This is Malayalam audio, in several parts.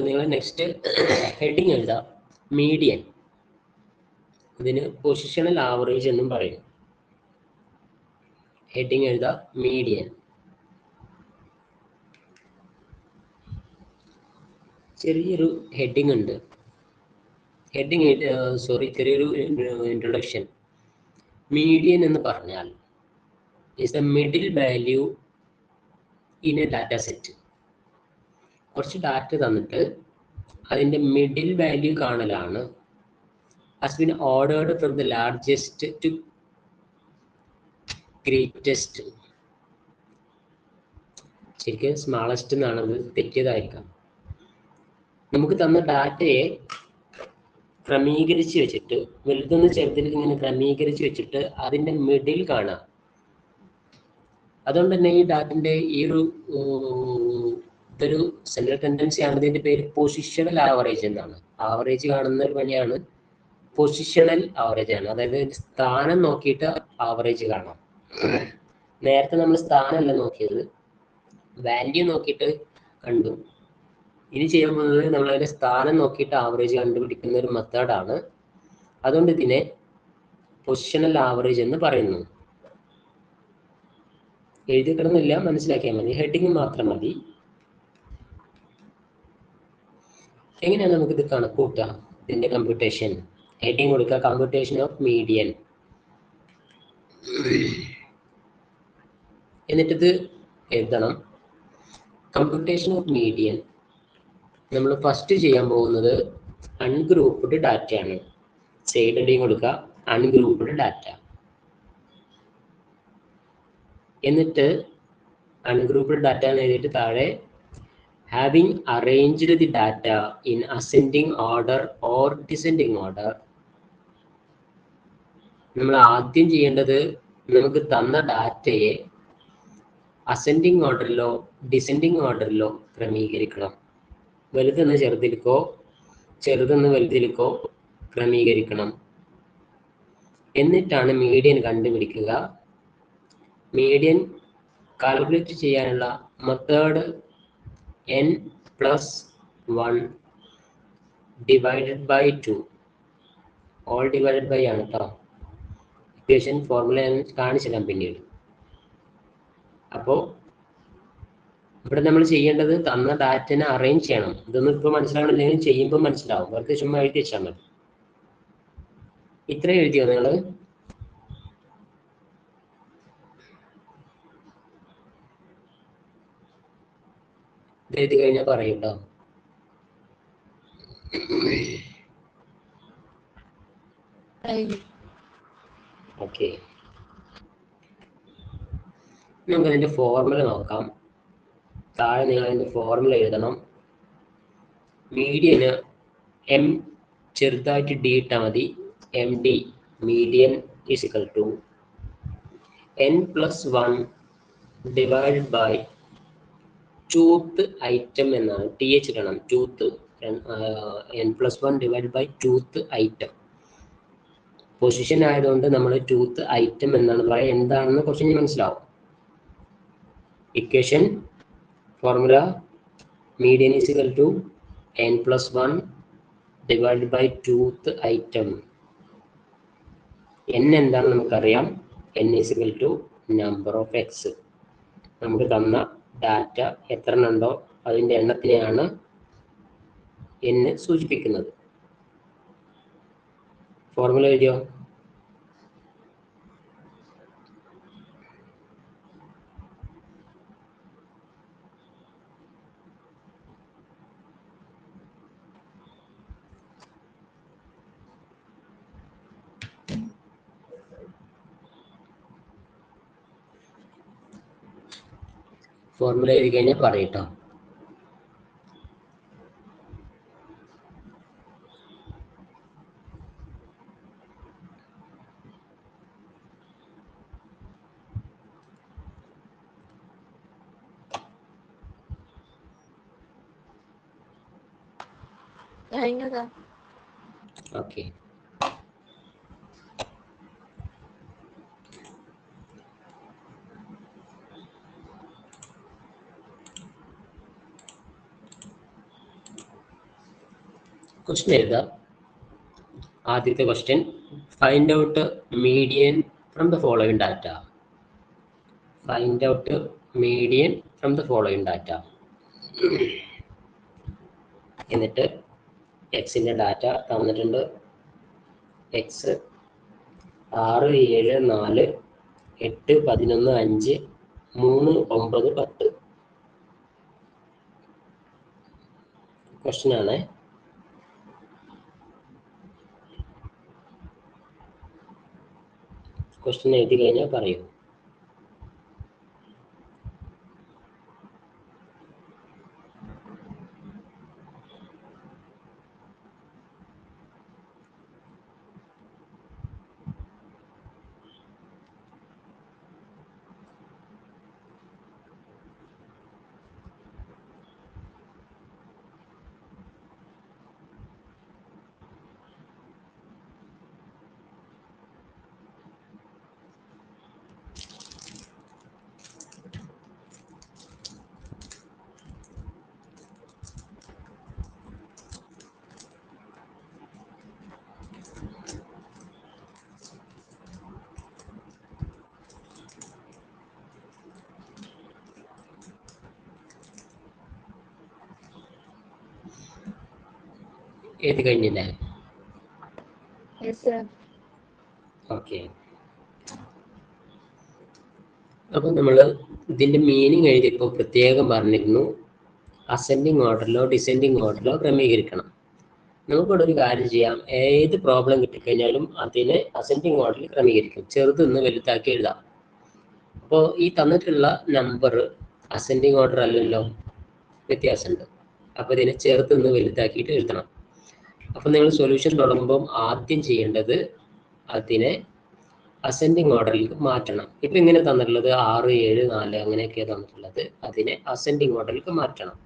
അപ്പോൾ നിങ്ങൾ നെക്സ്റ്റ് ഹെഡിങ് എഴുതാം മീഡിയൻ. ഇതിന് പൊസിഷണൽ ആവറേജ് എന്നും പറയും. ഹെഡിങ് എഴുതാം മീഡിയൻ. ചെറിയൊരു ഹെഡിങ് ഉണ്ട്. ചെറിയൊരു ഇൻട്രൊഡക്ഷൻ. മീഡിയൻ എന്ന് പറഞ്ഞാൽ is the middle value in a data set. കുറച്ച് ഡാറ്റ തന്നിട്ട് അതിൻ്റെ മിഡിൽ വാല്യൂ കാണലാണ് has been ordered from the largest to greatest. ശരിക്കും സ്മാളസ്റ്റ് എന്നാണ്, അത് തെറ്റിയതായിരിക്കാം. നമുക്ക് തന്ന ഡാറ്റയെ ക്രമീകരിച്ച് വെച്ചിട്ട് വലുതെന്ന് ചെറുതിലേക്ക് ഇങ്ങനെ ക്രമീകരിച്ച് വെച്ചിട്ട് അതിൻ്റെ മിഡിൽ കാണാം. അതുകൊണ്ട് തന്നെ ഈ ഡാറ്റിൻ്റെ ഈ ഇതൊരു സെൻട്രൽ ടെൻഡൻസി ആണ്. ഇതിൻ്റെ പേര് പൊസിഷണൽ ആവറേജ് എന്നാണ്. ആവറേജ് കാണുന്ന ഒരു പണിയാണ് പൊസിഷണൽ ആവറേജ് ആണ്. അതായത് സ്ഥാനം നോക്കിയിട്ട് ആവറേജ് കാണാം. നേരത്തെ നമ്മൾ സ്ഥാനമല്ല നോക്കിയത്, വാല്യൂ നോക്കിയിട്ട് കണ്ടു. ഇനി ചെയ്യാൻ പോകുന്നത് നമ്മളതിൻ്റെ സ്ഥാനം നോക്കിയിട്ട് ആവറേജ് കണ്ടുപിടിക്കുന്ന ഒരു മെത്തേഡാണ്. അതുകൊണ്ട് ഇതിനെ പൊസിഷണൽ ആവറേജ് എന്ന് പറയുന്നു. എഴുതി കിടന്നില്ല, മനസ്സിലാക്കിയാൽ മതി, ഹെഡിങ് മാത്രം മതി. എങ്ങനെയാണ് നമുക്കിത് കണക്കൂട്ടുക? ഇതിൻ്റെ കമ്പ്യൂട്ടേഷൻ. ഹെഡിങ് കൊടുക്കുക കമ്പ്യൂട്ടേഷൻ ഓഫ് മീഡിയൻ. എന്നിട്ടിത് എഴുതണം. കമ്പ്യൂട്ടേഷൻ ഓഫ് മീഡിയൻ നമ്മൾ ഫസ്റ്റ് ചെയ്യാൻ പോകുന്നത് അൺഗ്രൂപ്പ്ഡ് ഡാറ്റയാണ്. സൈഡ് ഹെഡിങ് കൊടുക്കുക അൺഗ്രൂപ്പ്ഡ് ഡാറ്റ. എന്നിട്ട് അൺഗ്രൂപ്പ്ഡ് ഡാറ്റ എന്ന് എഴുതിയിട്ട് താഴെ having arranged the data in ascending order or descending order. നമ്മൾ ആദ്യം ചെയ്യേണ്ടത് നമുക്ക് തന്ന ഡാറ്റയെ അസെൻഡിങ് ഓർഡറിലോ ഡിസെൻഡിങ് ഓർഡറിലോ ക്രമീകരിക്കണം. വലുതെന്ന് ചെറുതിലേക്കോ ചെറുതെന്ന് വലുതിലേക്കോ ക്രമീകരിക്കണം. എന്നിട്ടാണ് മീഡിയൻ കണ്ടുപിടിക്കുക. മീഡിയൻ കാൽക്കുലേറ്റ് ചെയ്യാനുള്ള method n+1 divided by 2. Whole divided by ആണ് കേട്ടോ. ഇക്വേഷൻ ഫോർമുല ഞാൻ കാണിച്ചിടാം പിന്നീട്. അപ്പോൾ ഇവിടെ നമ്മൾ ചെയ്യേണ്ടത് തന്ന ഡാറ്റനെ അറേഞ്ച് ചെയ്യണം. ഇതൊന്നും ഇപ്പോൾ മനസ്സിലാവണില്ലെങ്കിൽ ചെയ്യുമ്പോൾ മനസ്സിലാവും. വെറുതെ ചുമ്മാ എഴുതി വെച്ചാൽ മതി. ഇത്ര എഴുതിയോ നിങ്ങൾ? ഇത് എഴുതി കഴിഞ്ഞാൽ പറയും കേട്ടോ. ഓക്കെ, നമുക്ക് അതിൻ്റെ ഫോർമുല നോക്കാം. താഴെ നിങ്ങൾ അതിൻ്റെ ഫോർമുല എഴുതണം. മീഡിയന് എം ചെറുതായിട്ട് ഡി ഇട്ടാൽ മതി. M D median is equal to n+1 divided by tooth item എന്നാണ്. ടി എച്ച് ഇടണം. Tooth n+1 divided by tooth item. Position ആയതുകൊണ്ട് നമ്മൾ ടൂത്ത് ഐറ്റം എന്നാണ് പറയുക. എന്താണെന്ന് കുറച്ച് മനസ്സിലാവും. Equation formula median is equal to n+1 divided by tooth item. n എന്താണെന്ന് നമുക്കറിയാം. n is equal to number of X. നമുക്ക് തന്ന ഡാറ്റ എത്ര എണ്ണം ഉണ്ടോ അതിൻ്റെ എണ്ണത്തിനെയാണ് n സൂചിപ്പിക്കുന്നത്. ഫോർമുല എഴുതിയോ? ഫോർമുല എഴുതി കഴിഞ്ഞാൽ പറയട്ടോ. ഓക്കെ, ക്വസ്റ്റ്യൻ എഴുതാം. ആദ്യത്തെ question, find out median from the following data. Find out median from the following data. എന്നിട്ട് എക്സിൻ്റെ ഡാറ്റ തന്നിട്ടുണ്ട്. എക്സ് 6, 7, 4, 8, 11, 5, 3, 9, 10. ക്വസ്റ്റ്യൻ ആണ്. ക്വസ്റ്റ്യൻ എഴുതി കഴിഞ്ഞാൽ പറയൂ. എഴുതി കഴിഞ്ഞില്ലേ? ഓക്കെ. അപ്പം നമ്മൾ ഇതിൻ്റെ മീനിങ് എഴുതിയപ്പോൾ പ്രത്യേകം പറഞ്ഞിരുന്നു, അസെൻഡിങ് ഓർഡറിലോ ഡിസെൻഡിങ് ഓർഡറിലോ ക്രമീകരിക്കണം. നമുക്കിവിടെ ഒരു കാര്യം ചെയ്യാം. ഏത് പ്രോബ്ലം കിട്ടിക്കഴിഞ്ഞാലും അതിനെ അസെൻഡിങ് ഓർഡറിൽ ക്രമീകരിക്കും. ചെറുതെന്ന് വലുതാക്കി എഴുതാം. അപ്പോൾ ഈ തന്നിട്ടുള്ള നമ്പർ അസെൻഡിങ് ഓർഡർ അല്ലല്ലോ, വ്യത്യാസമുണ്ട്. അപ്പോൾ ഇതിനെ ചെറുതെന്ന് വലുതാക്കിയിട്ട് എഴുതണം. അപ്പോൾ നിങ്ങൾ സൊല്യൂഷൻ തുടങ്ങുമ്പോൾ ആദ്യം ചെയ്യേണ്ടത് അതിനെ അസെൻഡിങ് ഓർഡറിലേക്ക് മാറ്റണം. ഇപ്പം ഇങ്ങനെ തന്നിട്ടുള്ളത് 6, 7, 4 അങ്ങനെയൊക്കെയാണ് തന്നിട്ടുള്ളത്. അതിനെ അസെൻഡിങ് ഓർഡറിലേക്ക് മാറ്റണം.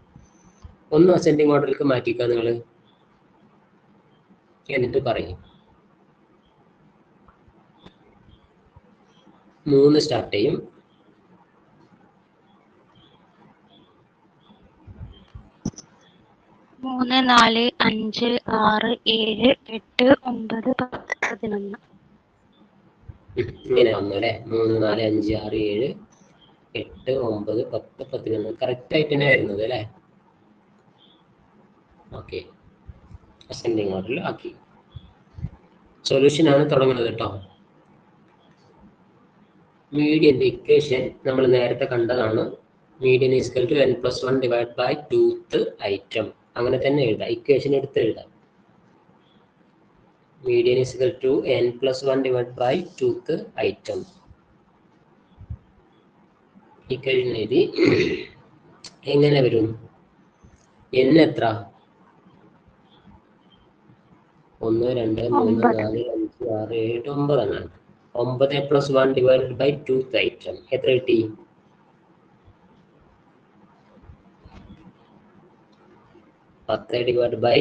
ഒന്ന് അസെൻഡിങ് ഓർഡറിലേക്ക് മാറ്റിക്കുക നിങ്ങൾ. എന്നിട്ട് പറയും. 3 സ്റ്റാർട്ട് ചെയ്യും. 3, 4, 5, 6, 7, 8, 9, 10, 11. ഇങ്ങനെ വന്നു അല്ലേ? 3, 4, 5, 6, 7, 8, 9, 10, 11 കറക്റ്റ് ആയിട്ട് തന്നെ വരുന്നത് അല്ലേ? ഓക്കെ, അസെൻഡിങ് ഓർഡറിൽ ആക്കി. സൊല്യൂഷൻ ആണ് തുടങ്ങുന്നത് കേട്ടോ. മീഡിയന്റെ ഇക്വേഷൻ നമ്മൾ നേരത്തെ കണ്ടതാണ്. Median is equal to n+1 divide by 2th item. അങ്ങനെ തന്നെ എഴുതാം, ഇക്വേഷൻ എടുത്ത് എഴുതാം. Median is equal to n+1 divide by 2th item. Equation എഴുതി. എങ്ങനെ വരും? n എത്ര? 1, 2, 3, 4, 5, 6, 7, 9 എന്നാണ്. 9+1 ഡിവൈഡ് ബൈ 2th ഐറ്റം എത്ര കിട്ടി? 10 ഡിവൈഡ് ബൈ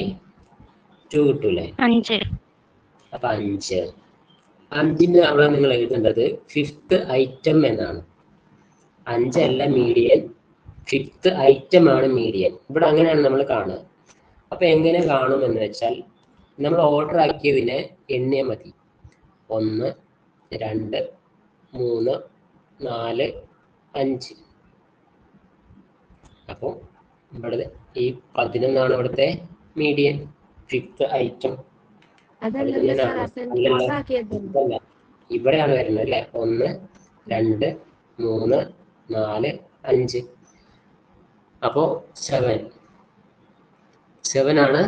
2 കിട്ടൂലേ? 5. അപ്പൊ 5. 5ന്റെ അവിടെ നിങ്ങൾ എഴുതേണ്ടത് 5th ഐറ്റം എന്നാണ്. 5 അല്ല മീഡിയൻ, 5th ഐറ്റം ആണ് മീഡിയൻ. ഇവിടെ അങ്ങനെയാണ് നമ്മൾ കാണുക. അപ്പൊ എങ്ങനെ കാണും എന്ന് വെച്ചാൽ, നമ്മൾ ഓർഡർ ആക്കിയതിനെ എണ്ണിയാൽ മതി. 1, 2, 3, 4, 5. അപ്പോൾ ഇവിടെ ഈ 11 ഇവിടുത്തെ മീഡിയൻ, 5th ഐറ്റം. ഇവിടെയാണ് വരുന്നത് അല്ലെ? 1, 2, 3, 4, 5. അപ്പോ 7 ആണ്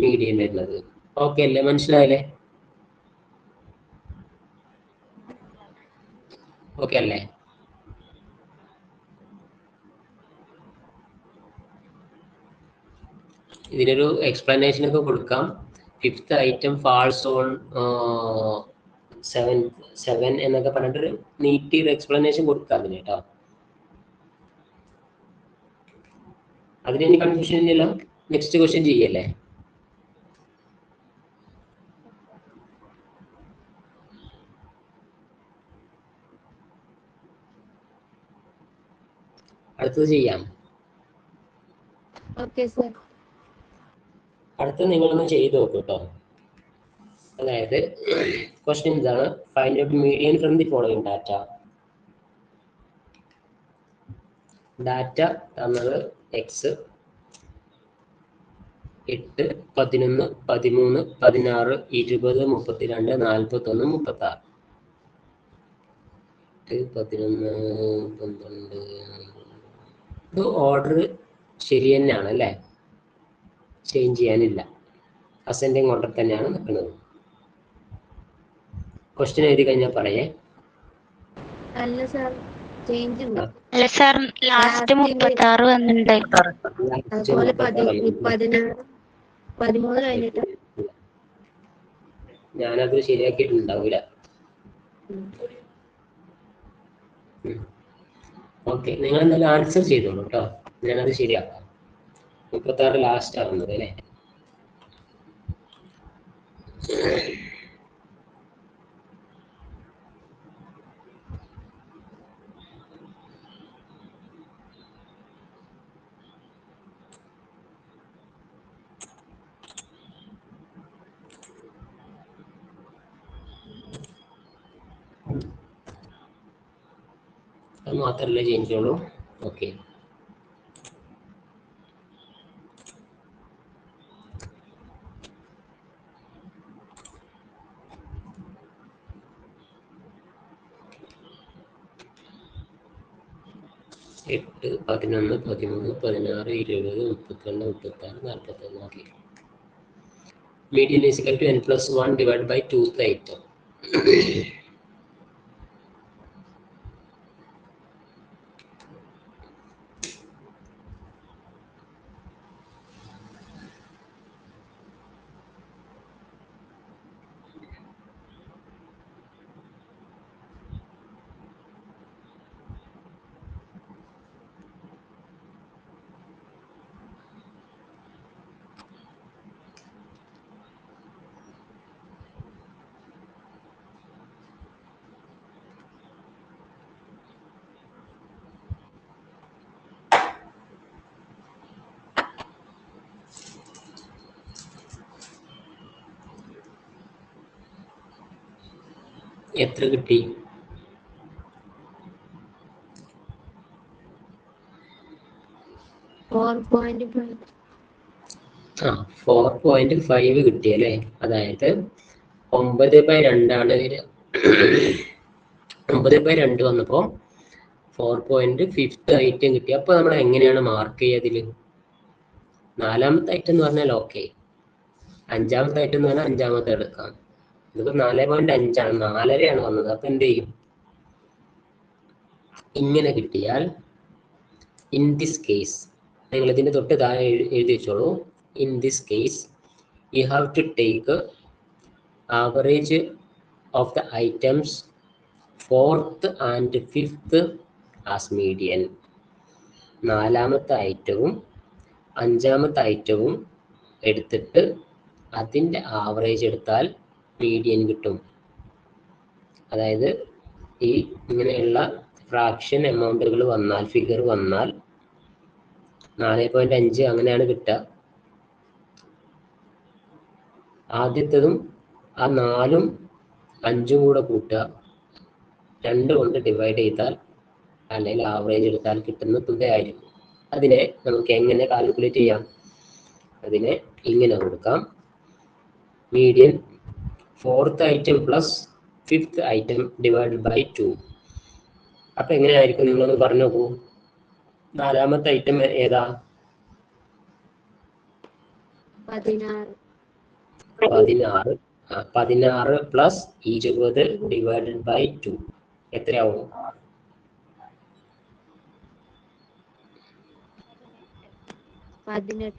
മീഡിയൻ വരുന്നത്. ഓക്കെ അല്ലേ? മനസ്സിലായല്ലേ? ഓക്കെ അല്ലേ? ഇതിനൊരു എക്സ്പ്ലനേഷൻ ഒക്കെ കൊടുക്കാം. 5th ഐറ്റം ഫാൾസ് ഓൺ 7 എന്നൊക്കെ പറഞ്ഞിട്ടൊരു നീറ്റ് എക്സ്പ്ലനേഷൻ കൊടുക്കാം അതിന് കേട്ടോ. അതിന് കൺഫ്യൂഷൻ ഇല്ലല്ലോ. നെക്സ്റ്റ് ക്വസ്റ്റ്യൻ ചെയ്യല്ലേ? അടുത്തത് ചെയ്യാം. Okay sir. അടുത്ത നിങ്ങളൊന്ന് ചെയ്ത് നോക്കൂ കേട്ടോ. അതായത് ക്വസ്റ്റ്യൻ ഇതാണ്, find out median from the following data. Data തന്നത് എക്സ് 8, 11, 13, 16, 20, 32, 41, 36. 11, 12. ഇത് ഓർഡർ ശരി തന്നെയാണ് അല്ലേ? ചേഞ്ച് ചെയ്യാനില്ല, അസെൻഡിങ് ഓർഡർ തന്നെയാണ് നിൽക്കുന്നത്. ക്വസ്റ്റ്യൻ എഴുതി കഴിഞ്ഞാൽ പറയേ. അല്ല സാർ, ചേഞ്ച് അല്ല സാർ, ലാസ്റ്റ് 36 വന്നിട്ടുണ്ട്. അതുപോലെ 16, 13 കഴിഞ്ഞിട്ട് ഞാനത് ശരിയാക്കിയിട്ടുണ്ടാവൂല. ഓക്കെ, നിങ്ങൾ എന്തായാലും ആൻസർ ചെയ്തോളൂ കേട്ടോ, ഞാനത് ശരിയാക്കാം. 36 ലാസ്റ്റ് ആവുന്നത് അല്ലേ? അത് മാത്രമല്ലേ ചേഞ്ച് ചെയ്യുള്ളൂ. ഓക്കെ, എട്ട്, 11, 13, 16, 20, 32, 36, 41. Okay, median is equal to n plus 1 divided by 2th item. എത്ര കിട്ടി? 4.5. 4.5 കിട്ടിയല്ലേ? അതായത് 9/2 ആണ് വരിക. 9/2 വന്നപ്പോൾ 4.5 ഐറ്റം കിട്ടി. അപ്പൊ നമ്മൾ എങ്ങനെയാണ് മാർക്ക് ചെയ്യുക? അതിൽ 4ാമത്തെ ഐറ്റം എന്ന് പറഞ്ഞാൽ ഓക്കെ, 5ാമത്തെ ഐറ്റം എന്ന് പറഞ്ഞാൽ 5ാമത്തെ എടുക്കാം. ഇതിപ്പോ 4.5 ആണ്, 4.5 വന്നത്. അപ്പൊ എന്ത് ചെയ്യും? ഇങ്ങനെ കിട്ടിയാൽ ഇൻ ദിസ് കേസ് നിങ്ങൾ ഇതിന്റെ തൊട്ട് താഴെ എഴുതി വെച്ചോളൂ. In this case you have to take average of the items 4th and 5th as median. 4ാമത്തെ ഐറ്റവും 5ാമത്തെ ഐറ്റവും എടുത്തിട്ട് അതിൻ്റെ ആവറേജ് എടുത്താൽ മീഡിയൻ കിട്ടും. അതായത് ഈ ഇങ്ങനെയുള്ള ഫ്രാക്ഷൻ എമൗണ്ടുകൾ വന്നാൽ, ഫിഗർ വന്നാൽ 4.5 അങ്ങനെയാണ് കിട്ടുക. ആദ്യത്തതും ആ 4ഉം 5ഉം കൂടെ കൂട്ടുക, 2 കൊണ്ട് ഡിവൈഡ് ചെയ്താൽ അല്ലെങ്കിൽ ആവറേജ് എടുത്താൽ കിട്ടുന്ന തുകയായിരിക്കും. അതിനെ നമുക്ക് എങ്ങനെ കാൽക്കുലേറ്റ് ചെയ്യാം? അതിനെ ഇങ്ങനെ കൊടുക്കാം, median 4th item plus 5th item divide by 2. അപ്പൊ എങ്ങനെയായിരിക്കും? നിങ്ങളൊന്ന് പറഞ്ഞു നോക്കൂ. 4ാമത്തെ ഐറ്റം ഏതാ? 16 പ്ലസ് 20 ഡിവൈഡഡ് ബൈ 2 എത്രയാവും? 18.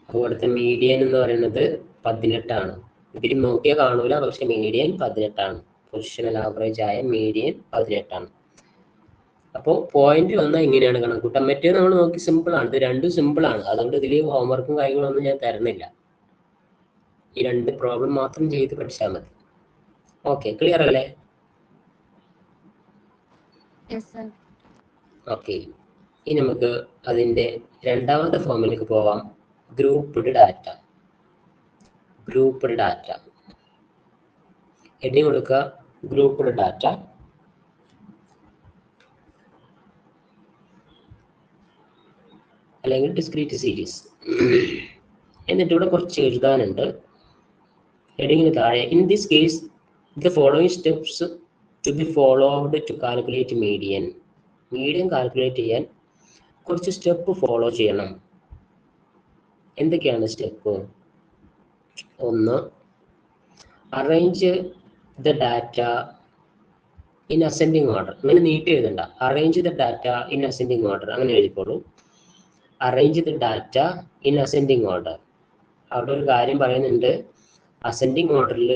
അപ്പോൾ ഇവിടുത്തെ മീഡിയൻ എന്ന് പറയുന്നത് 18 ആണ്. ഇതിൽ നോക്കിയാൽ കാണൂല, പക്ഷെ മീഡിയൻ 18 ആണ്. പൊസിഷണൽ ആവറേജ് ആയ മീഡിയൻ 18 ആണ്. അപ്പോൾ പോയിന്റ് വന്നാൽ ഇങ്ങനെയാണ് കണക്കൂട്ടാൻ. മറ്റേ നമ്മൾ നോക്കി സിമ്പിൾ ആണ്, ഇത് രണ്ടും സിമ്പിൾ ആണ്. അതുകൊണ്ട് ഇതിൽ ഹോംവർക്കും കാര്യങ്ങളൊന്നും ഞാൻ തരുന്നില്ല. ഈ 2 പ്രോബ്ലം മാത്രം ചെയ്ത് പഠിച്ചാൽ മതി. ഓക്കെ, ക്ലിയർ അല്ലേ? ഓക്കെ, ഇനി നമുക്ക് അതിൻ്റെ രണ്ടാമത്തെ ഫോമിലേക്ക് പോവാം. Grouped data. Grouped data heading കൊടുക്കുക, ഗ്രൂപ്പ്ഡ് ഡാറ്റ. അല്ലെങ്കിൽ ഡിസ്ക്രീറ്റ് സീരീസ്. എന്നിട്ട് ഇവിടെ കുറച്ച് എഴുതാനുണ്ട്. ഹെഡിങ്ങിന് താഴെ in this case the following steps to be followed to calculate median. Median calculate ചെയ്യാൻ കുറച്ച് സ്റ്റെപ്പ് ഫോളോ ചെയ്യണം. എന്തൊക്കെയാണ് സ്റ്റെപ്പ്? ഒന്ന്, arrange the data in ascending order. അങ്ങനെ നീട്ടി എഴുതണ്ട. Arrange the data in ascending order അങ്ങനെ എഴുതിക്കോളൂ. Arrange the data in ascending order. അവിടെ ഒരു കാര്യം പറയുന്നുണ്ട്, അസെൻഡിങ് ഓർഡറിൽ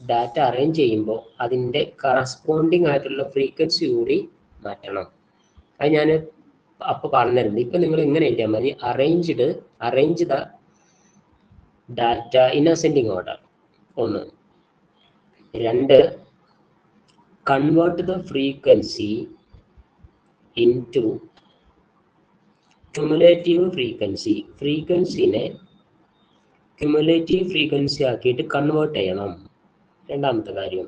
ഡാറ്റ അറേഞ്ച് ചെയ്യുമ്പോൾ അതിൻ്റെ കറസ്പോണ്ടിങ് ആയിട്ടുള്ള ഫ്രീക്വൻസി കൂടി മാറ്റണം. അത് ഞാൻ അപ്പോൾ പറഞ്ഞിരുന്നു. ഇപ്പം നിങ്ങൾ ഇങ്ങനെ എഴുതിയാൽ മതി, arrange the data in ascending order. ഒന്ന്. രണ്ട്, convert the frequency into cumulative frequency. ഫ്രീക്വൻസിനെ ക്യുമുലേറ്റീവ് ഫ്രീക്വൻസി ആക്കിയിട്ട് കൺവേർട്ട് ചെയ്യണം. രണ്ടാമത്തെ കാര്യം.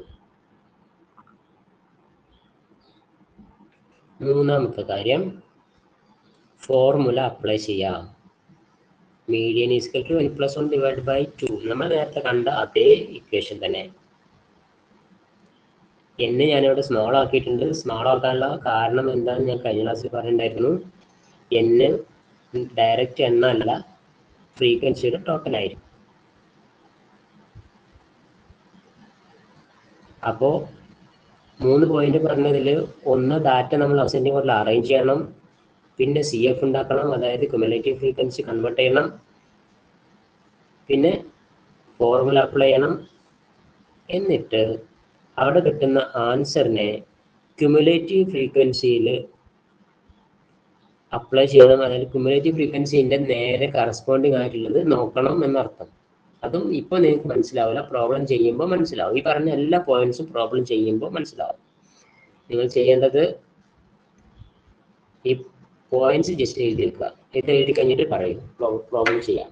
മൂന്നാമത്തെ കാര്യം, ഫോർമുല അപ്ലൈ ചെയ്യാം. Median is equal to n + 1 divide by 2. നമ്മൾ നേരത്തെ കണ്ട അതേ ഇക്വേഷൻ തന്നെ. എന്നെ ഞാനിവിടെ സ്മോൾ ആക്കിയിട്ടുണ്ട്. സ്മോൾ ആക്കാനുള്ള കാരണം എന്താണെന്ന് ഞാൻ കഴിഞ്ഞ ക്ലാസ്സിൽ പറഞ്ഞിട്ടുണ്ടായിരുന്നു. n ഡയറക്റ്റ് എണ്ണല്ല, ഫ്രീക്വൻസിയുടെ ടോട്ടൽ ആയിരിക്കും. അപ്പോൾ 3 പോയിന്റ് പറഞ്ഞതിൽ ഒന്ന്, ഡാറ്റ നമ്മൾ അസെൻഡിങ് ഓർഡറിൽ അറേഞ്ച് ചെയ്യണം. പിന്നെ CF ഉണ്ടാക്കണം, അതായത് ക്യുമുലേറ്റീവ് ഫ്രീക്വൻസി കൺവേർട്ട് ചെയ്യണം. പിന്നെ ഫോർമുല അപ്ലൈ ചെയ്യണം. എന്നിട്ട് അവിടെ കിട്ടുന്ന ആൻസറിനെ ക്യുമുലേറ്റീവ് ഫ്രീക്വൻസിയിൽ അപ്ലൈ ചെയ്യണം. അതായത് ക്യുമുലേറ്റീവ് ഫ്രീക്വൻസിൻ്റെ നേരെ കറസ്പോണ്ടിങ് ആയിട്ടുള്ളത് നോക്കണം എന്നർത്ഥം. അതും ഇപ്പോൾ നിങ്ങൾക്ക് മനസ്സിലാവില്ല, പ്രോബ്ലം ചെയ്യുമ്പോൾ മനസ്സിലാവും. ഈ പറഞ്ഞ എല്ലാ പോയിന്റ്സും പ്രോബ്ലം ചെയ്യുമ്പോൾ മനസ്സിലാവും. നിങ്ങൾ ചെയ്യേണ്ടത് ഈ പോയിന്റ്സ് ജസ്റ്റ് എഴുതി വെക്കുക. ഇത് എഴുതി കഴിഞ്ഞിട്ട് പറയും, പ്രോബ്ലം ചെയ്യാം.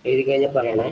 എഴുതി കഴിഞ്ഞാൽ പറയണേ.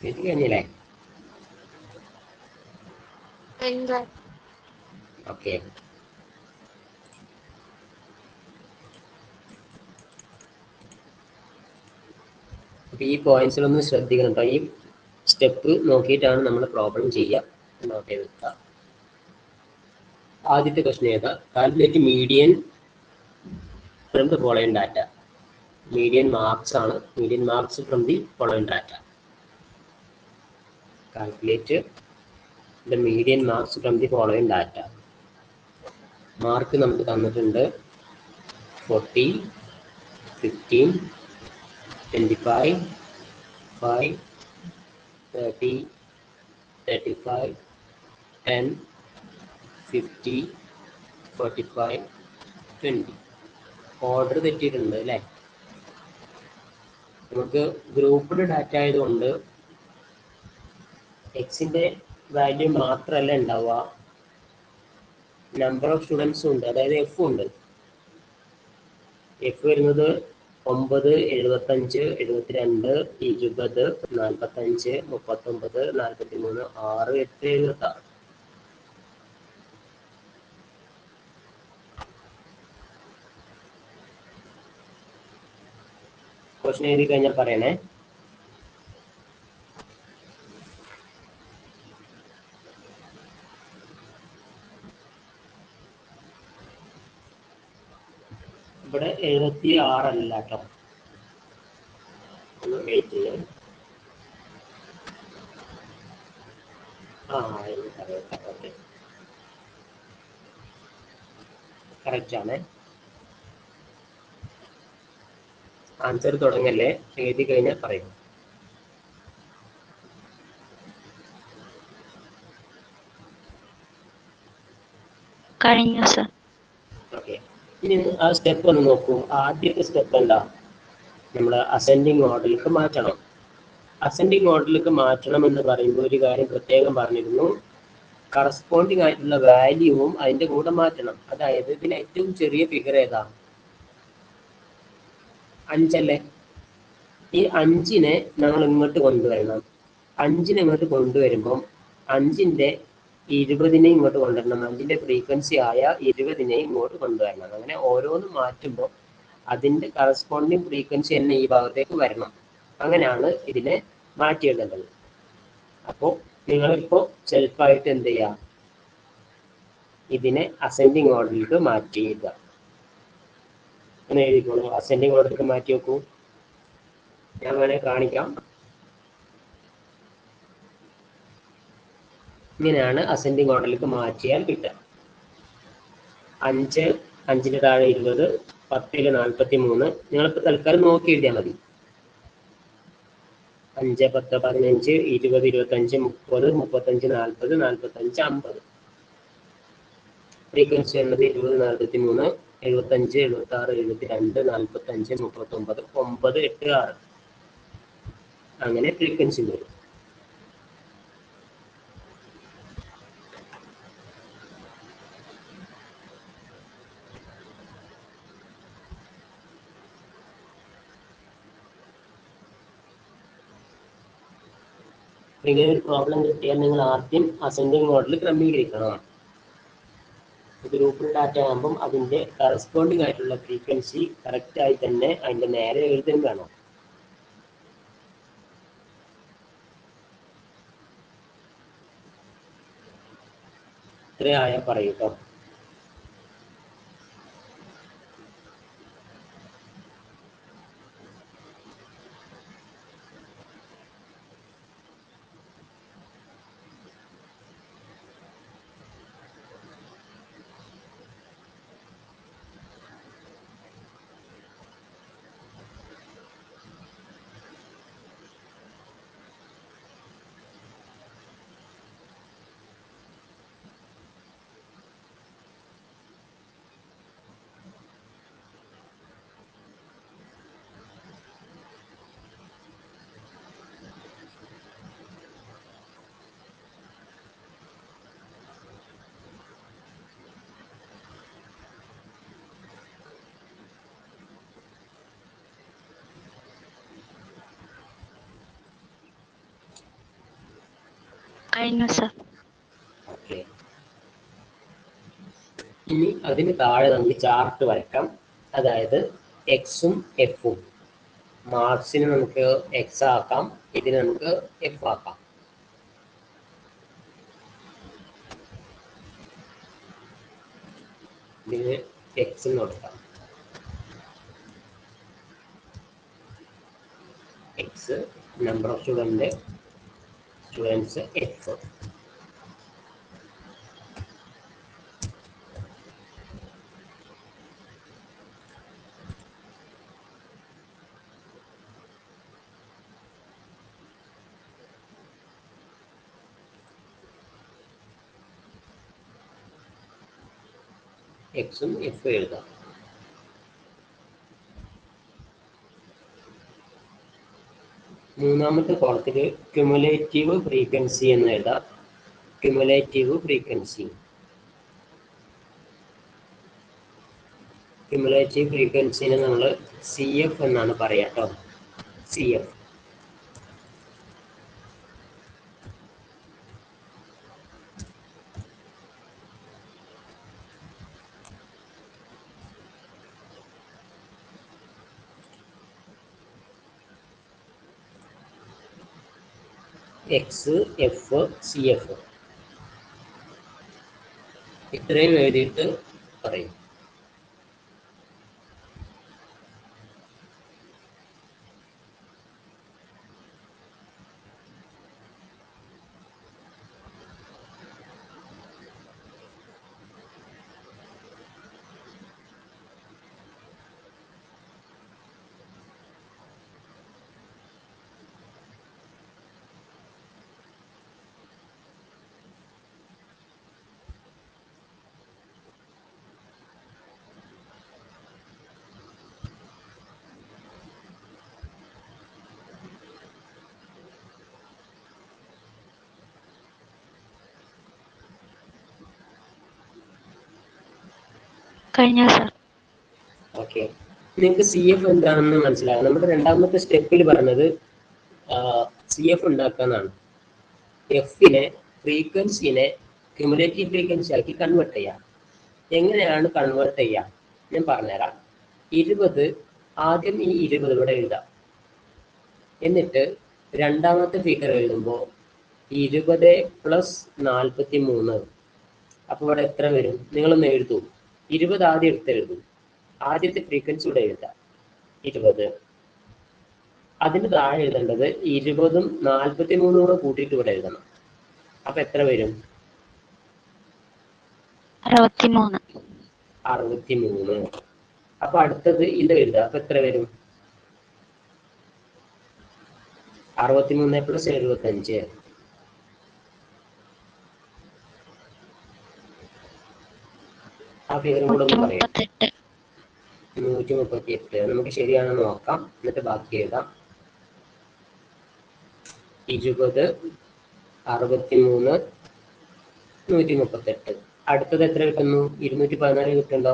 എഴുതി കഴിഞ്ഞില്ലേ? ഓക്കെ. അപ്പോൾ ഈ പോയിന്റ്സിലൊന്ന് ശ്രദ്ധിക്കണം കേട്ടോ. ഈ സ്റ്റെപ്പ് നോക്കിയിട്ടാണ് നമ്മൾ പ്രോബ്ലം ചെയ്യുക. നോട്ട് ചെയ്ത് വെക്കുക. ആദ്യത്തെ ക്വസ്റ്റ്യൻ ഏതാ? Calculate median from the following data. Median marks ആണ്. Median marks from the following data. Calculate the median marks from the following data. Mark നമുക്ക് തന്നിട്ടുണ്ട് 40, 15, 25, 5, 30, 35, 10, 50, 45, 20. ഓർഡർ തെറ്റിയിട്ടുണ്ട് അല്ലേ? നമുക്ക് ഗ്രൂപ്പ്ഡ് ഡാറ്റ ആയതുകൊണ്ട് എക്സിന്റെ വാല്യൂ മാത്രമല്ല ഉണ്ടാവുക, നമ്പർ ഓഫ് സ്റ്റുഡൻസും ഉണ്ട്. അതായത് എഫ് ഉണ്ട്. എഫ് വരുന്നത് 9, 75, 72, 20, 45, 39, 43, 6, 8, 76. ക്വസ്റ്റ്യൻ എഴുതി കഴിഞ്ഞാൽ പറയണേ. ഇവിടെ 76 അല്ല കേട്ടോ. കറക്റ്റ് ആണ്. ആൻസർ തുടങ്ങല്ലേ, എഴുതി കഴിഞ്ഞാൽ പറയും. കഴിഞ്ഞു സർ. ഓക്കെ, ഇനി ആ സ്റ്റെപ്പ് ഒന്ന് നോക്കൂ. ആദ്യത്തെ സ്റ്റെപ്പ് എന്താ? നമ്മൾ അസെൻഡിങ് ഓർഡറിലേക്ക് മാറ്റണം. അസെൻഡിങ് ഓർഡറിലേക്ക് മാറ്റണം എന്ന് പറയുമ്പോൾ ഒരു കാര്യം പ്രത്യേകം പറഞ്ഞിരുന്നു. കറസ്പോണ്ടിങ് ആയിട്ടുള്ള വാല്യൂവും അതിന്റെ കൂടെ മാറ്റണം. അതായത് ഇതിൽ ഏറ്റവും ചെറിയ ഫിഗർ ഏതാ? 5 അല്ലേ? ഈ 5നെ നമ്മൾ ഇങ്ങോട്ട് കൊണ്ടുവരണം. 5നെ ഇങ്ങോട്ട് കൊണ്ടുവരുമ്പം 5ന്റെ 20നെ ഇങ്ങോട്ട് കൊണ്ടുവരണം. 5ന്റെ ഫ്രീക്വൻസി ആയ 20നെ ഇങ്ങോട്ട് കൊണ്ടുവരണം. അങ്ങനെ ഓരോന്ന് മാറ്റുമ്പോൾ അതിന്റെ കറസ്പോണ്ടിങ് ഫ്രീക്വൻസി തന്നെ ഈ ഭാഗത്തേക്ക് വരണം. അങ്ങനെയാണ് ഇതിനെ മാറ്റിയെടുക്കേണ്ടത്. അപ്പോൾ നിങ്ങളിപ്പോൾ സെൽഫായിട്ട് എന്ത് ചെയ്യുക? ഇതിനെ അസെൻഡിങ് ഓർഡറിലേക്ക് മാറ്റിയിടുക. എന്ന് എഴുതിക്കോളൂ. അസെൻഡിങ് ഓർഡറിലേക്ക് മാറ്റി വെക്കൂ. ഞാൻ വേണേൽ കാണിക്കാം. ഇങ്ങനെയാണ് അസെൻഡിങ് ഓർഡറിലേക്ക് മാറ്റിയാൽ കിട്ടുക. 5, 5ന് താഴെ 20, 10ൽ 43. നിങ്ങളിപ്പോൾ തൽക്കാലം നോക്കി എഴുതിയാൽ മതി. 5, 10, 15, 20, 25, 30, 35, 40, 45, 50. ഫ്രീക്വൻസി എന്നത് 20, 43, 75, 76, 72, 45, 39, 9, 8, 6. അങ്ങനെ ഫ്രീക്വൻസി വരും. ഇങ്ങനെ ഒരു പ്രോബ്ലം കിട്ടിയാൽ നിങ്ങൾ ആദ്യം അസെൻഡിങ് മോഡൽ ക്രമീകരിക്കണം. ഗ്രൂപ്പിൽ ഡാറ്റ ആകുമ്പം അതിന്റെ കറസ്പോണ്ടിങ് ആയിട്ടുള്ള ഫ്രീക്വൻസി കറക്റ്റ് ആയി തന്നെ അതിന്റെ നേരെ എഴുതാൻ വേണം. ഇത്രയായ പറയൂട്ടോ. കഴിഞ്ഞു സർ. ഓക്കെ, ഇനി അതിന് താഴെ നമുക്ക് ചാർട്ട് വരയ്ക്കാം. അതായത് എക്സും എഫും മാർക്സിന് നമുക്ക് എക്സ് ആക്കാം, ഇതിന് നമുക്ക് എഫ് ആക്കാം. ഇതിന് എക്സ് എന്ന് കൊടുക്കാം. X number of students F. എക്സും എഫ് എഴുതാം. മൂന്നാമത്തെ കോളത്തിൽ ക്യുമുലേറ്റീവ് ഫ്രീക്വൻസി എന്ന് എഴുതാം. Cumulative frequency. ക്യുമുലേറ്റീവ് ഫ്രീക്വൻസിനെ നമ്മൾ സി എഫ് എന്നാണ് പറയാ കേട്ടോ. C F. X F C F ഇത്രയും എഴുതിയിട്ട് പറയും. കഴിഞ്ഞ സർ. ഓക്കെ, നിങ്ങൾക്ക് സി എഫ് എന്താണെന്ന് മനസ്സിലാകും. നമ്മുടെ രണ്ടാമത്തെ സ്റ്റെപ്പിൽ പറഞ്ഞത് സി എഫ് ഉണ്ടാക്കാന്നാണ്. എഫിനെ ഫ്രീക്വൻസിനെ ക്യുമുലേറ്റീവ് ഫ്രീക്വൻസി ആക്കി കൺവേർട്ട് ചെയ്യാം. എങ്ങനെയാണ് കൺവേർട്ട് ചെയ്യുക ഞാൻ പറഞ്ഞുതരാം. 20 ആദ്യം ഈ 20 ഇവിടെ എഴുതാം. എന്നിട്ട് രണ്ടാമത്തെ ഫിഗർ എഴുതുമ്പോൾ 20 പ്ലസ് 43. അപ്പോൾ ഇവിടെ എത്ര വരും? നിങ്ങളൊന്ന് എഴുതൂ. 20 ആദ്യം എടുത്തെഴുതും. ആദ്യത്തെ ഫ്രീക്വൻസി ഇവിടെ എഴുതാം 20. അതിന് താഴെ എഴുതേണ്ടത് 20ഉം 43 കൂടെ കൂട്ടിയിട്ട് ഇവിടെ എഴുതണം. അപ്പൊ എത്ര വരും? 63. അപ്പൊ അടുത്തത് ഇത് എഴുതാം. അപ്പൊ എത്ര വരും? 63 പ്ലസ് 75. ആ ഫിഗറും കൂടെ ഒന്ന് പറയാം. 138. നമുക്ക് ശരിയാണെന്ന് നോക്കാം, എന്നിട്ട് ബാക്കി എഴുതാം. 20, 63, 138. അടുത്തത് എത്ര കിട്ടുന്നു? 214 കിട്ടുന്നുണ്ടോ?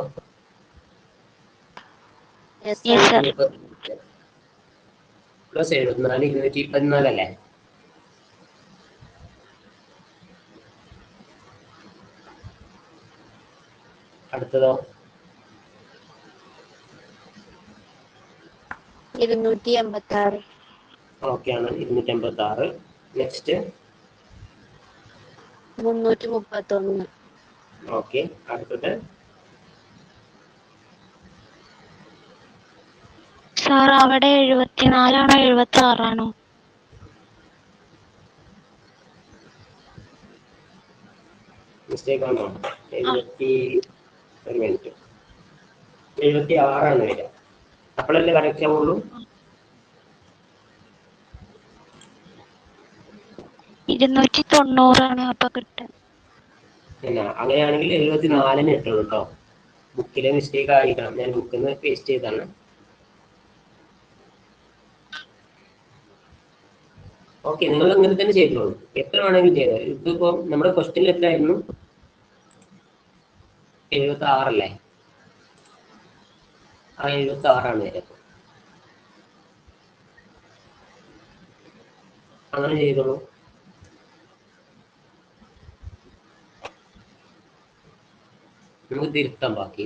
പ്ലസ് 74 214 അല്ലേ? അടുത്തതോ 286. ഓക്കെ ആണ്, 286. നെക്സ്റ്റ് 331. ഓക്കെ. അടുത്തത് സാർ അവിടെ 74 ആണോ 76 ആണോ? മിസ്റ്റേക്ക് ആണോ? ഒരു മിനിറ്റ്. 76 വരിക. അപ്പോഴല്ലേ കറക്റ്റ് ആവുള്ളൂ. 290 അപ്പൊ കിട്ടുക. അങ്ങനെയാണെങ്കിൽ 74 ഇട്ടുള്ളൂ കേട്ടോ. ബുക്കിലെ മിസ്റ്റേക്ക് ആയിരിക്കണം. ഞാൻ ബുക്കിൽ നിന്ന് പേസ്റ്റ് ചെയ്താണ്. ഓക്കെ, നിങ്ങൾ അങ്ങനെ തന്നെ ചെയ്തോളൂ. എത്ര വേണമെങ്കിലും ചെയ്തോ. ഇതിപ്പോ നമ്മുടെ ക്വസ്റ്റ്യനിൽ എത്രയായിരുന്നു? 76 അല്ലേ? ആ 76 വരെ. അങ്ങനെ ചെയ്തോളൂ. നമുക്ക് തിരുത്താം ബാക്കി.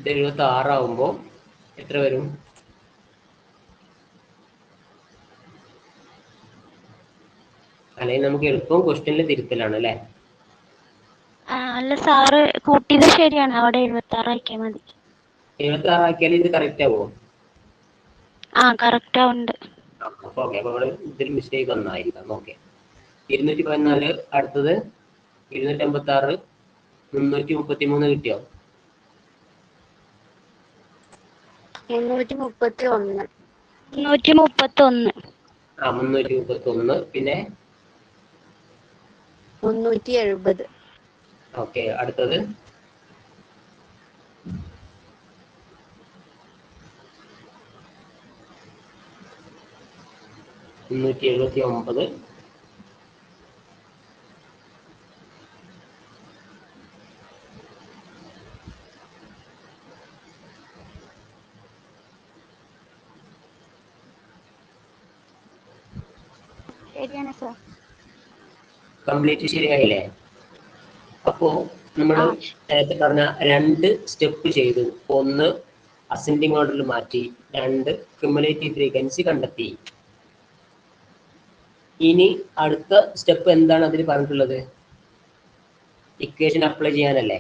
ഇത് 76 ആവുമ്പോൾ എത്ര വരും? അല്ലെങ്കിൽ നമുക്ക് എളുപ്പം ക്വസ്റ്റ്യനിൽ തിരുത്തലാണ് അല്ലേ? അല്ല സാറ് കൂട്ടിയത് ശരിയാണ്, അവിടെ 76 ആക്കിയാൽ മതി. 76 ആക്കിയാൽ ഇത് കറക്റ്റ് ആവുമോ? കറക്റ്റ് ആവുന്നുണ്ട്. അപ്പൊ ഓക്കെ, അപ്പൊ ഇവിടെ ഇതിൽ മിസ്റ്റേക്ക് ഒന്നായിരിക്കാം. ഓക്കെ, 214. അടുത്തത് 256, 333 കിട്ടിയോ? 331. 331. 331. പിന്നെ 370. ഓക്കെ, അടുത്തത് 379. ശരിയാണ് സാർ. കംപ്ലീറ്റ് ശരിയായില്ലേ? അപ്പോ നമ്മൾ നേരത്തെ പറഞ്ഞ 2 സ്റ്റെപ്പ് ചെയ്തു. 1 അസെൻഡിങ് ഓർഡറിൽ മാറ്റി, 2 ക്യുമുലേറ്റീവ് ഫ്രീക്വൻസി കണ്ടെത്തി. ഇനി അടുത്ത സ്റ്റെപ്പ് എന്താണ് അതിൽ പറഞ്ഞിട്ടുള്ളത്? ഇക്വേഷൻ അപ്ലൈ ചെയ്യാനല്ലേ?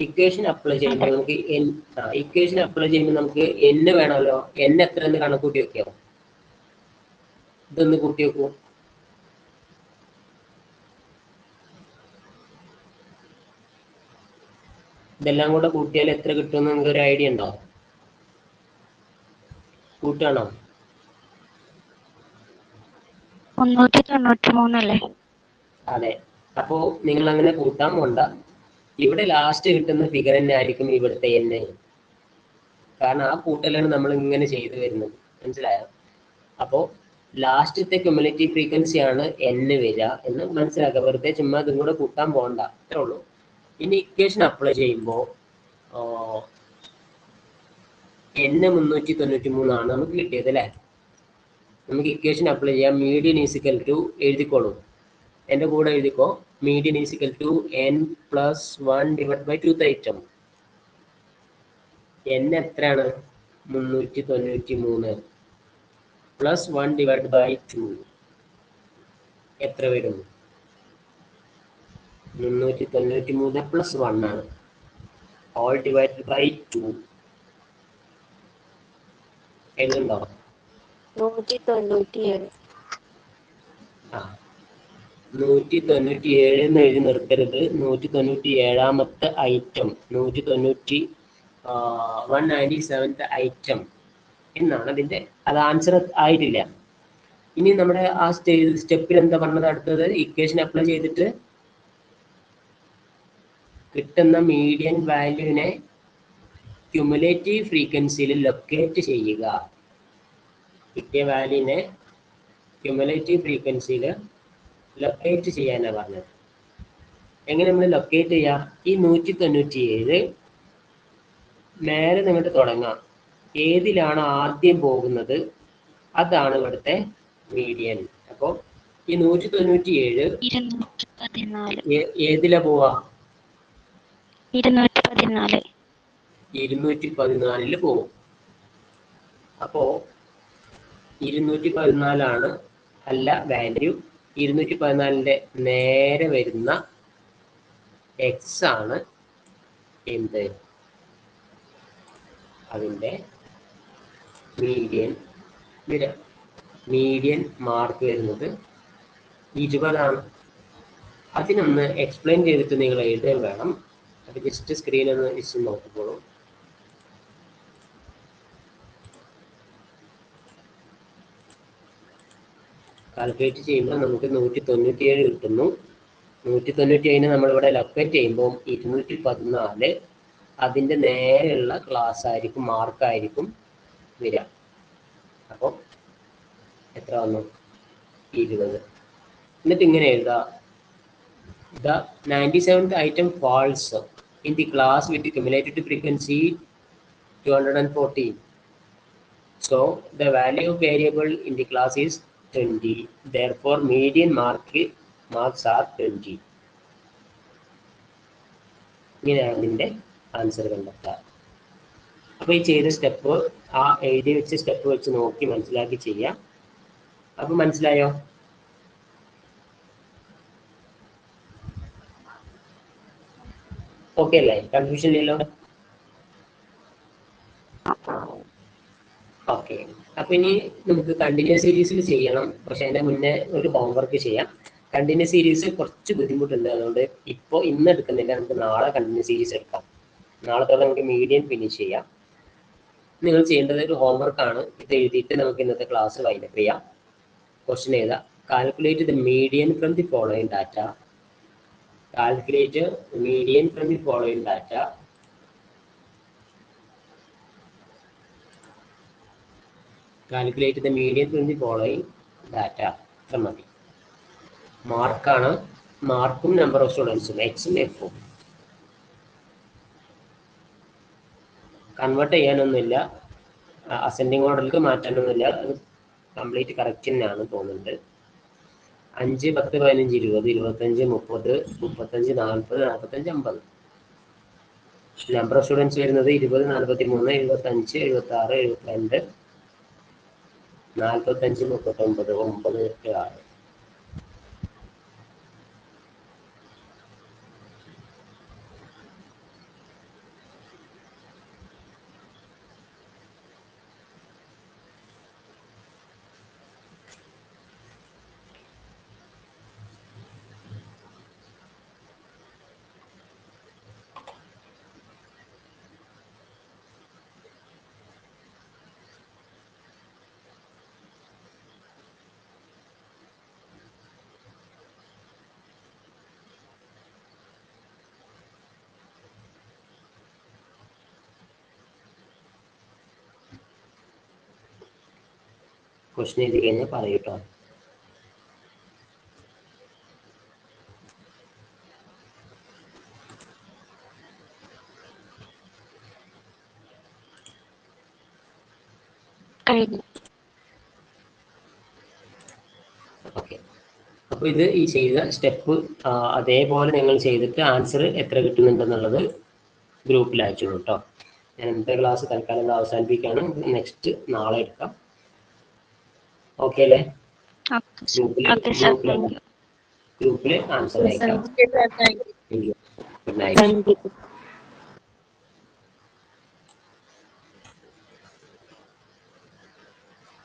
ഇക്വേഷൻ അപ്ലൈ ചെയ്യുമ്പോൾ നമുക്ക് ഇക്വേഷൻ അപ്ലൈ ചെയ്യുമ്പോൾ നമുക്ക് n വേണമല്ലോ. n എത്ര എന്ന് കണക്കൂട്ടി വെക്കോ? ഇതൊന്ന് കൂട്ടി വെക്കൂ. ഇതെല്ലാം കൂടെ കൂട്ടിയാൽ എത്ര കിട്ടുമെന്ന് നിങ്ങൾക്ക് ഒരു ഐഡിയ ഉണ്ടോ? കൂട്ടാണോ? 393 അല്ലേ? അതെ. അപ്പോ നിങ്ങൾ അങ്ങനെ കൂട്ടാൻ പോണ്ട. ഇവിടെ ലാസ്റ്റ് കിട്ടുന്ന ഫിഗർ തന്നെ ആയിരിക്കും ഇവിടുത്തെ n. കാരണം ആ കൂട്ടലാണ് നമ്മൾ ഇങ്ങനെ ചെയ്തു വരുന്നത്. മനസ്സിലായോ? അപ്പോൾ ലാസ്റ്റത്തെ ക്യുമുലേറ്റീവ് ഫ്രീക്വൻസി ആണ് n വരിക എന്ന് മനസ്സിലാക്കുക. വെറുതെ ചുമ്മാ ഇതും കൂടെ കൂട്ടാൻ പോകണ്ട, അത്രേ ഉള്ളൂ. ഇനി ഇക്വേഷൻ അപ്ലൈ ചെയ്യുമ്പോൾ n 393 ആണ് നമുക്ക് കിട്ടിയത് അല്ലേ? നമുക്ക് ഇക്വേഷൻ അപ്ലൈ ചെയ്യാം. മീഡിയൻ ഈസിക്കൽ ടു എഴുതിക്കോളൂ, എൻ്റെ കൂടെ എഴുതിക്കോ. Median is equal to n+1/2 item. n എത്രയാണ്? 393 + 1/2 എത്ര വരും? 393 + 1 ആണ്. all divided by 2 എഴുതുണ്ടോ? 197. 197 എന്ന് എഴുതി നിർത്തരുത്. 197ാമത്തെ ഐറ്റം, 197th ഐറ്റം എന്നാണ് അതിന്റെ. അത് ആൻസർ ആയിട്ടില്ല. ഇനി നമ്മുടെ ആ സ്റ്റെപ്പിൽ എന്താ പറഞ്ഞത്? അടുത്തത് ഇക്വേഷൻ അപ്ലൈ ചെയ്തിട്ട് കിട്ടുന്ന മീഡിയൻ വാല്യൂവിനെ ക്യുമുലേറ്റീവ് ഫ്രീക്വൻസിയിൽ ലൊക്കേറ്റ് ചെയ്യുക. കിട്ടിയ വാല്യൂവിനെ ക്യുമുലേറ്റീവ് ഫ്രീക്വൻസിയിൽ ലൊക്കേറ്റ് ചെയ്യാനാണ് പറഞ്ഞത്. എങ്ങനെ നമ്മൾ ലൊക്കേറ്റ് ചെയ്യാം? ഈ 197 നേരെ നിങ്ങോട്ട് തുടങ്ങാം. ഏതിലാണ് ആദ്യം പോകുന്നത് അതാണ് ഇവിടുത്തെ മീഡിയൻ. അപ്പോൾ ഈ 197 ഏതിലാ പോവാ? 214 പോകും. അപ്പോ 214 അല്ല വാല്യൂ. 214ന്റെ നേരെ വരുന്ന x ആണ് എന്ത്? അതിന്റെ മീഡിയൻ വരിക. മീഡിയൻ മാർക്ക് വരുന്നത് 20 ആണ്. അതിനൊന്ന് എക്സ്പ്ലെയിൻ ചെയ്തിട്ട് നിങ്ങൾ എഴുതാൻ വേണം. അത് ജസ്റ്റ് സ്ക്രീൻ ഒന്ന് ജസ്റ്റ് നോക്കിക്കോളൂ. കാൽക്കുലേറ്റ് ചെയ്യുമ്പോൾ നമുക്ക് 197 കിട്ടുന്നു. 197 നമ്മളിവിടെ ലൊക്കേറ്റ് ചെയ്യുമ്പോൾ 214 അതിൻ്റെ നേരെയുള്ള ക്ലാസ് ആയിരിക്കും, മാർക്കായിരിക്കും വരിക. അപ്പോൾ എത്ര വന്നു? 20. എന്നിട്ട് ഇങ്ങനെ എഴുതാം. The 97th item falls in the class with cumulative frequency 214. So the value of variable in the class is 20. Therefore, median marks are 20. ഇങ്ങനെയാണ് ഇതിൻ്റെ ആൻസർ കണ്ടെത്താം. അപ്പോൾ ഈ ചെയ്ത സ്റ്റെപ്പ് ആ എഴുതി വെച്ച സ്റ്റെപ്പ് വെച്ച് നോക്കി മനസ്സിലാക്കി ചെയ്യാം. അപ്പോൾ മനസ്സിലായോ? ഓക്കെ അല്ലേ? കൺഫ്യൂഷൻ ഇല്ലല്ലോ? ഓക്കെ. അപ്പോൾ ഇനി നമുക്ക് കണ്ടിന്യൂസ് സീരീസിൽ ചെയ്യണം. പക്ഷെ അതിന്റെ മുന്നേ ഒരു ഹോംവർക്ക് ചെയ്യാം. കണ്ടിന്യൂസ് സീരീസ് കുറച്ച് ബുദ്ധിമുട്ടുണ്ട്. അതുകൊണ്ട് ഇപ്പോൾ ഇന്ന് എടുക്കുന്നില്ല, നമുക്ക് നാളെ കണ്ടിന്യൂസ് സീരീസ് എടുക്കാം. നാളത്തോടെ നമുക്ക് മീഡിയം ഫിനിഷ് ചെയ്യാം. നിങ്ങൾ ചെയ്യേണ്ടത് ഒരു ഹോംവർക്ക് ആണ്. ഇത് എഴുതിയിട്ട് നമുക്ക് ഇന്നത്തെ ക്ലാസ് വൈൻഡപ്പ് ചെയ്യാം. ക്വസ്റ്റ്യൻ എഴുതാം. Calculate the median from the following data. Calculate median from the following data. Calculate the median from the following data. ഇത്ര മതി. മാർക്കാണ്. മാർക്കും നമ്പർ ഓഫ് സ്റ്റുഡൻസും എക്സും എഫും. കൺവേർട്ട് ചെയ്യാനൊന്നുമില്ല, അസെൻഡിങ് ഓർഡറിലേക്ക് മാറ്റാനൊന്നുമില്ല. അത് കംപ്ലീറ്റ് കറക്റ്റ് തന്നെയാണ് തോന്നുന്നുണ്ട്. 5, 10, 15, 20, 25, 30, 35, 40, 45, 50. നമ്പർ ഓഫ് സ്റ്റുഡൻസ് വരുന്നത് 20, 43, 75, 76, 72, 45, 39, 9, 8, 6. ക്വസ്റ്റ്യൻ എഴുതി കഴിഞ്ഞാൽ പറയൂട്ടോ. കഴിഞ്ഞു. ഓക്കെ. അപ്പോൾ ഇത് ഈ ചെയ്ത സ്റ്റെപ്പ് അതേപോലെ നിങ്ങൾ ചെയ്തിട്ട് ആൻസർ എത്ര കിട്ടുന്നുണ്ടെന്നുള്ളത് ഗ്രൂപ്പിൽ അയച്ചോളൂ കേട്ടോ. ഞാൻ ഇന്നത്തെ ക്ലാസ് തൽക്കാലം അവസാനിപ്പിക്കുകയാണ്. നെക്സ്റ്റ് നാളെ എടുക്കാം. ഓക്കെ അല്ലേ? ഗ്രൂപ്പിൽ ആൻസർ അയക്കാം. Good night.